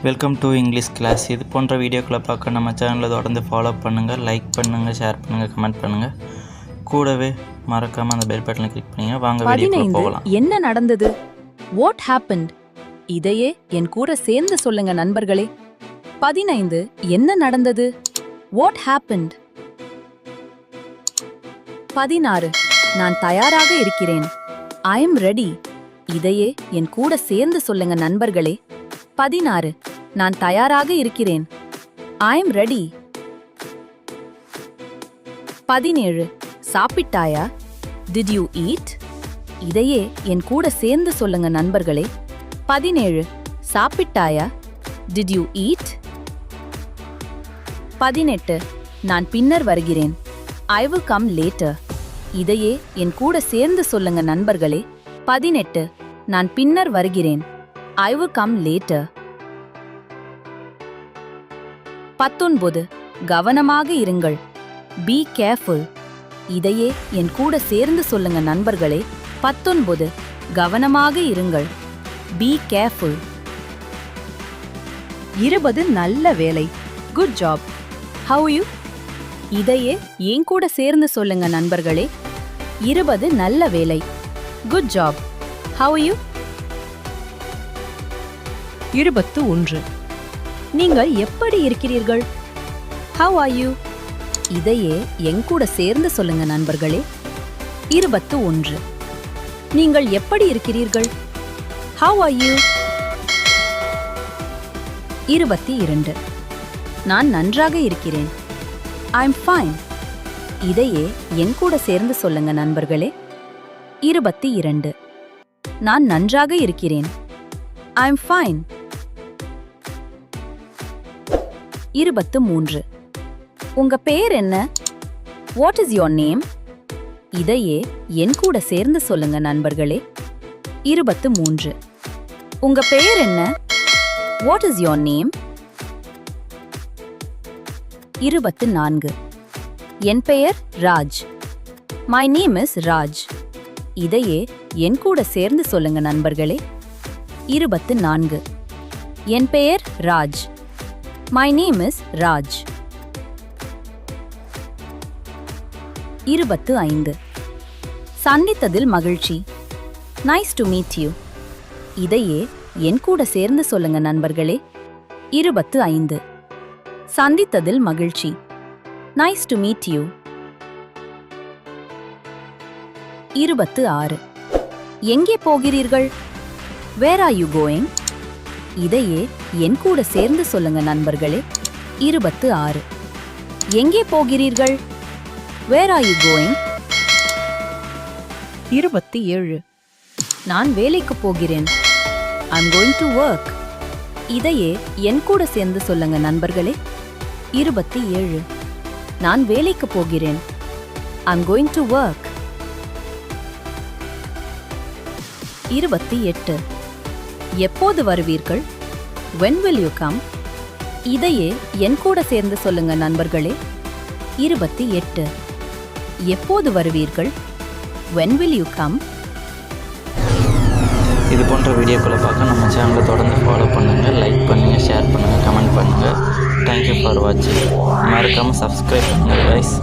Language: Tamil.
Welcome to English class. இது போன்ற வீடியோக்களை பார்க்க நம்ம சேனலை தொடர்ந்து ஃபாலோ பண்ணுங்கள், லைக் பண்ணுங்கள், ஷேர் பண்ணுங்கள், கமெண்ட் பண்ணுங்கள். கூடவே மறக்காமல் அந்த பெல் பட்டனை கிளிக் பண்ணுங்க. வாங்க வீடியோக்குள்ள போகலாம். என்ன நடந்தது? What happened? இதையே என் கூட சேர்ந்து சொல்லுங்க நண்பர்களே. 15 என்ன நடந்தது? What happened? 16 நான் தயாராக இருக்கிறேன். I am ready. இதையே என் கூட சேர்ந்து சொல்லுங்க நண்பர்களே. 16 நான் தயாராக இருக்கிறேன். I am ready. 17 சாப்பிட்டாயா? Did you eat? இதையே என் கூட சேர்ந்து சொல்லுங்க நண்பர்களே. 17 சாப்பிட்டாயா? Did you eat? 18 நான் பின்னர் வருகிறேன். I will come later. இதையே என் கூட சேர்ந்து சொல்லுங்க நண்பர்களே. 18 நான் பின்னர் வருகிறேன். I will come later. 19 கவனமாக இருங்கள். Be careful. இதையே என் கூட சேர்ந்து சொல்லுங்க நண்பர்களே. 19 கவனமாக இருங்கள். Be careful. 20 நல்ல வேலை. Good job. How you? இதையே என் கூட சேர்ந்து சொல்லுங்க நண்பர்களே. 20 நல்ல வேலை. Good job. How you? 21 நீங்கள் எப்படி இருக்கிறீர்கள்? How are you? இதையே என் கூட சேர்ந்து சொல்லுங்க நண்பர்களே. 21 நீங்கள் எப்படி இருக்கிறீர்கள்? How are you? 22 நான் நன்றாக இருக்கிறேன். I am fine. இதையே என் கூட சேர்ந்து சொல்லுங்க நண்பர்களே. 22 நான் நன்றாக இருக்கிறேன். I am fine. 23 உங்க பேர் என்ன? What is your name? இதையே என் கூட சேர்ந்து சொல்லுங்க நண்பர்களே. 23 உங்க பேர் என்ன? What is your name? 24 என் பெயர் Raj. My name is Raj. இதையே என் கூட சேர்ந்து சொல்லுங்க நண்பர்களே. 24 என் பெயர் Raj. My name is Raj. 25 சந்தித்ததில் மகிழ்ச்சி. Nice to meet you. இதையே என் கூட சேர்ந்து சொல்லுங்க நண்பர்களே. 25 சந்தித்ததில் மகிழ்ச்சி. Nice to meet you. 26 எங்கே போகிறீர்கள்? Where are you going? இதையே என் கூட சேர்ந்து சொல்லுங்க நண்பர்களே. 26 எங்கே போகிறீர்கள்? Where are you going? 27 நான் வேலைக்கு போகிறேன். I am going to work. இதையே என் கூட சேர்ந்து சொல்லுங்க நண்பர்களே. 27 நான் வேலைக்கு போகிறேன். I am going to work. 28 எப்போது வருவீர்கள்? when will you come? இதையே என் கூட சேர்ந்து சொல்லுங்க நண்பர்களே. 28 எப்போது வருவீர்கள்? when will you come? இது போன்ற வீடியோக்களை பார்க்க நம்ம சேனலை தொடர்ந்து ஃபாலோ பண்ணுங்கள், லைக் பண்ணுங்கள், ஷேர் பண்ணுங்கள், கமெண்ட் பண்ணுங்கள். தேங்க்யூ ஃபார் வாட்சிங். மறக்காமல் சப்ஸ்கிரைப் பண்ணுங்கள் கைஸ்.